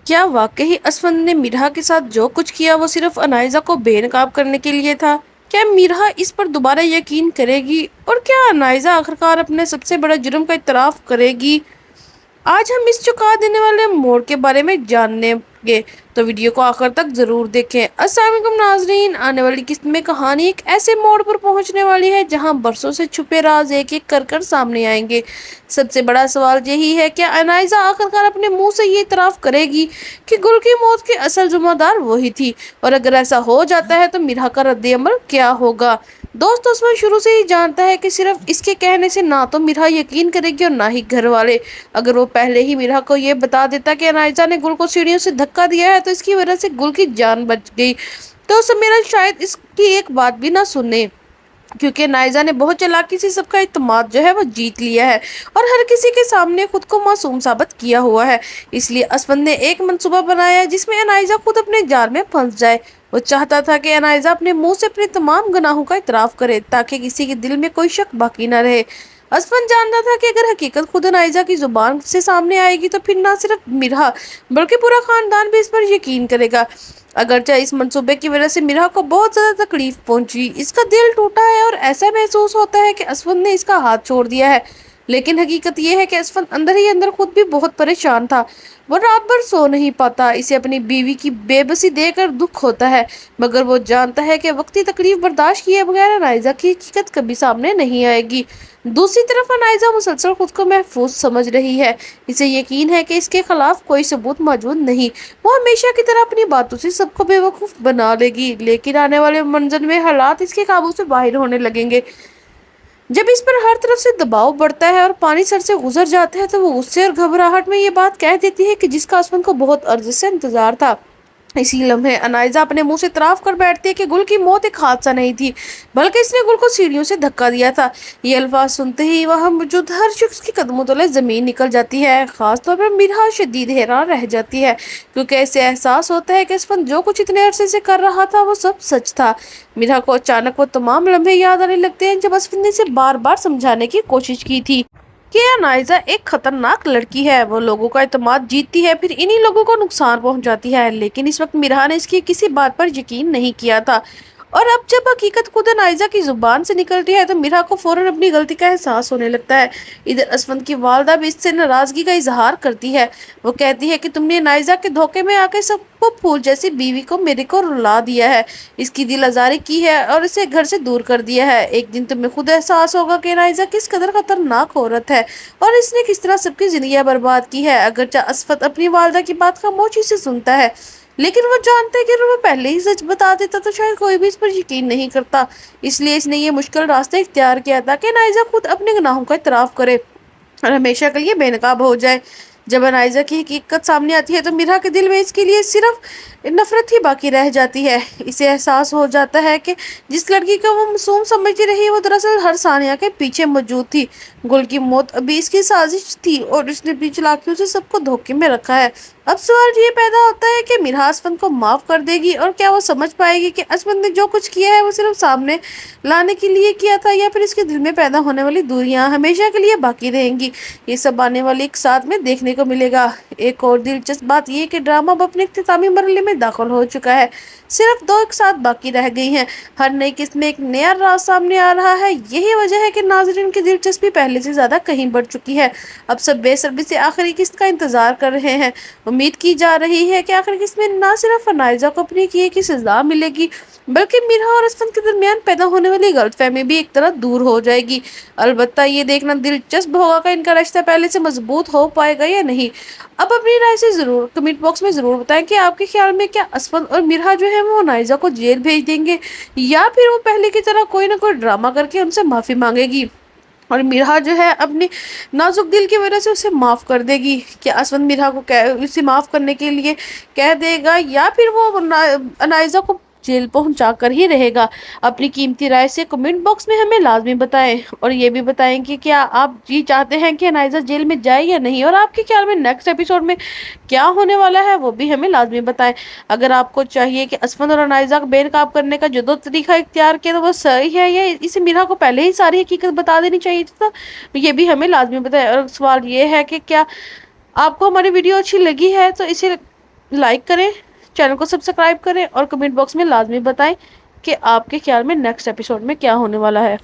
کیا واقعی اسفند نے میرا کے ساتھ جو کچھ کیا وہ صرف انائزہ کو بے نقاب کرنے کے لیے تھا؟ کیا میرا اس پر دوبارہ یقین کرے گی اور کیا انائزہ آخرکار اپنے سب سے بڑے جرم کا اعتراف کرے گی؟ آج ہم اس چکا دینے والے موڑ کے بارے میں جاننے گے، تو ویڈیو کو آخر تک ضرور دیکھیں۔ السلام علیکم ناظرین، آنے والی قسط میں کہانی ایک ایسے موڑ پر پہنچنے والی ہے جہاں برسوں سے چھپے راز ایک ایک کر سامنے آئیں گے۔ سب سے بڑا سوال یہی ہے کہ انائزہ آخرکار اپنے منہ سے یہ اعتراف کرے گی کہ گل کی موت کے اصل ذمہ دار وہی تھی، اور اگر ایسا ہو جاتا ہے تو میرا کا رد عمل کیا ہوگا؟ دوست عثمان شروع سے ہی جانتا ہے کہ صرف اس کے کہنے سے نہ تو میرا یقین کرے گی اور نہ ہی گھر والے۔ اگر وہ پہلے ہی میرا کو یہ بتا دیتا کہ انائزہ نے گل کو سیڑھیوں سے دھکا دیا ہے تو اس کی وجہ سے گل کی جان بچ گئی، تو میرا شاید اس کی ایک بات بھی نہ سنے، کیونکہ نائزہ نے بہت چالاکی سے سب کا اعتماد جو ہے وہ جیت لیا ہے اور ہر کسی کے سامنے خود کو معصوم ثابت کیا ہوا ہے۔ اس لیے اسفند نے ایک منصوبہ بنایا جس میں انائزہ خود اپنے جال میں پھنس جائے۔ وہ چاہتا تھا کہ انائزہ اپنے منہ سے اپنے تمام گناہوں کا اعتراف کرے تاکہ کسی کے دل میں کوئی شک باقی نہ رہے۔ اسفند جانتا تھا کہ اگر حقیقت خود انائزہ کی زبان سے سامنے آئے گی تو پھر نہ صرف میرا بلکہ پورا خاندان بھی اس پر یقین کرے گا۔ اگرچہ اس منصوبے کی وجہ سے میرا کو بہت زیادہ تکلیف پہنچی، اس کا دل ٹوٹا ہے اور ایسا محسوس ہوتا ہے کہ اسفند نے اس کا ہاتھ چھوڑ دیا ہے، لیکن حقیقت یہ ہے کہ اسفند اندر ہی اندر خود بھی بہت پریشان تھا۔ وہ رات بھر سو نہیں پاتا، اسے اپنی بیوی کی بے بسی دے کر دکھ ہوتا ہے، مگر وہ جانتا ہے کہ وقتی تکلیف برداشت کیے بغیر انائزہ کی حقیقت کبھی سامنے نہیں آئے گی۔ دوسری طرف انائزہ مسلسل خود کو محفوظ سمجھ رہی ہے، اسے یقین ہے کہ اس کے خلاف کوئی ثبوت موجود نہیں، وہ ہمیشہ کی طرح اپنی باتوں سے سب کو بے وقوف بنا لے گی، لیکن آنے والے منظر میں حالات اس کے قابو سے باہر ہونے لگیں گے۔ جب اس پر ہر طرف سے دباؤ بڑھتا ہے اور پانی سر سے گزر جاتا ہے تو وہ غصے اور گھبراہٹ میں یہ بات کہہ دیتی ہے کہ جس کا اسفند کو بہت عرصے سے انتظار تھا۔ اسی لمحے انائزہ اپنے منہ سے اعتراف کر بیٹھتی ہے کہ گل کی موت ایک حادثہ نہیں تھی، بلکہ اس نے گل کو سیڑھیوں سے دھکا دیا تھا۔ یہ الفاظ سنتے ہی وہاں موجود ہر شخص کی قدموں تلے زمین نکل جاتی ہے، خاص طور پر میرا شدید حیران رہ جاتی ہے، کیونکہ اسے احساس ہوتا ہے کہ اسفند جو کچھ اتنے عرصے سے کر رہا تھا وہ سب سچ تھا۔ میرا کو اچانک وہ تمام لمحے یاد آنے لگتے ہیں جب اسفند نے اسے بار بار سمجھانے کی کوشش کی تھی کہ انائزہ ایک خطرناک لڑکی ہے، وہ لوگوں کا اعتماد جیتتی ہے پھر انہی لوگوں کو نقصان پہنچاتی ہے، لیکن اس وقت میرا نے اس کی کسی بات پر یقین نہیں کیا تھا۔ اور اب جب حقیقت خود انائزہ کی زبان سے نکلتی ہے تو میرا کو فوراً اپنی غلطی کا احساس ہونے لگتا ہے۔ ادھر اسفند کی والدہ بھی اس سے ناراضگی کا اظہار کرتی ہے، وہ کہتی ہے کہ تم نے انائزہ کے دھوکے میں آ کے سب کو پھول جیسی بیوی کو میرے کو رلا دیا ہے، اس کی دل آزاری کی ہے اور اسے گھر سے دور کر دیا ہے۔ ایک دن تمہیں خود احساس ہوگا کہ انائزہ کس قدر خطرناک عورت ہے اور اس نے کس طرح سب کی زندگیاں برباد کی ہے۔ اگرچہ اسفند اپنی والدہ کی بات خاموشی سے سنتا ہے، لیکن وہ جانتا ہے کہ اگر وہ پہلے ہی سچ بتا دیتا تو شاید کوئی بھی اس پر یقین نہیں کرتا، اس لیے اس نے یہ مشکل راستہ اختیار کیا تھا کہ انائزہ خود اپنے گناہوں کا اعتراف کرے اور ہمیشہ کے لیے بے نقاب ہو جائے۔ جب انائزہ کی حقیقت سامنے آتی ہے تو میرا کے دل میں اس کے لیے صرف نفرت ہی باقی رہ جاتی ہے۔ اسے احساس ہو جاتا ہے کہ جس لڑکی کو وہ معصوم سمجھتی رہی وہ دراصل ہر ثانیہ کے پیچھے موجود تھی۔ گل کی موت ابھی اس کی سازش تھی اور اس نے اپنی چالاکیوں سے سب کو دھوکے میں رکھا ہے۔ اب سوال یہ پیدا ہوتا ہے کہ میرا اسفند کو معاف کر دے گی اور کیا وہ سمجھ پائے گی کہ اسفند نے جو کچھ کیا ہے وہ صرف سامنے لانے کے لیے کیا تھا، یا پھر اس کے دل میں پیدا ہونے والی دوریاں ہمیشہ کے لیے باقی رہیں گی؟ یہ سب آنے والی ایک ساتھ میں دیکھنے کو ملے گا۔ ایک اور دلچسپ بات یہ کہ ڈرامہ اب اپنے اختتامی مرحلے میں داخل ہو چکا ہے، صرف 2 ایک ساتھ باقی رہ گئی ہیں، ہر نئی قسط میں ایک نیا راز سامنے آ رہا ہے۔ یہی وجہ ہے کہ ناظرین کی دلچسپی پہلے سے زیادہ کہیں بڑھ چکی ہے، اب سب بے صبری سے آخری قسط کا انتظار کر رہے ہیں۔ امید کی جا رہی ہے کہ آخری قسط میں نہ صرف انائزہ کو اپنے کیے کی سزا ملے گی بلکہ میرا اور اسفند کے درمیان پیدا ہونے والی غلط فہمی بھی ایک طرح دور ہو جائے گی۔ البتہ یہ دیکھنا دلچسپ ہوگا کہ ان کا رشتہ پہلے سے مضبوط ہو پائے گا یا نہیں۔ اب اپنی رائے سے ضرور کمنٹ باکس میں ضرور بتائیں کہ آپ کے خیال میں کیا اسفند اور میرا جو ہے وہ انائزہ کو جیل بھیج دیں گے، یا پھر وہ پہلے کی طرح کوئی نہ کوئی ڈرامہ کر کے ان سے معافی مانگے گی اور میرا جو ہے اپنی نازک دل کی وجہ سے اسے معاف کر دے گی؟ کیا اسفند میرا کو اسے معاف کرنے کے لیے کہہ دے گا یا پھر وہ انائزہ کو جیل پہنچا کر ہی رہے گا؟ اپنی قیمتی رائے سے کمنٹ باکس میں ہمیں لازمی بتائیں، اور یہ بھی بتائیں کہ کیا آپ یہ چاہتے ہیں کہ انائزہ جیل میں جائے یا نہیں، اور آپ کے خیال میں نیکسٹ ایپیسوڈ میں کیا ہونے والا ہے وہ بھی ہمیں لازمی بتائیں۔ اگر آپ کو چاہیے کہ اسفند اور انائزہ کو بے نقاب کرنے کا جو طریقہ اختیار کیا تو وہ صحیح ہے، یا اسے میرا کو پہلے ہی ساری حقیقت بتا دینی چاہیے تھی، تو یہ بھی ہمیں لازمی بتائیں۔ اور سوال یہ ہے کہ کیا آپ کو ہماری ویڈیو اچھی لگی ہے تو اسے لائک کریں، چینل کو سبسکرائب کریں اور کمنٹ باکس میں لازمی بتائیں کہ آپ کے خیال میں نیکسٹ ایپیسوڈ میں کیا ہونے والا ہے۔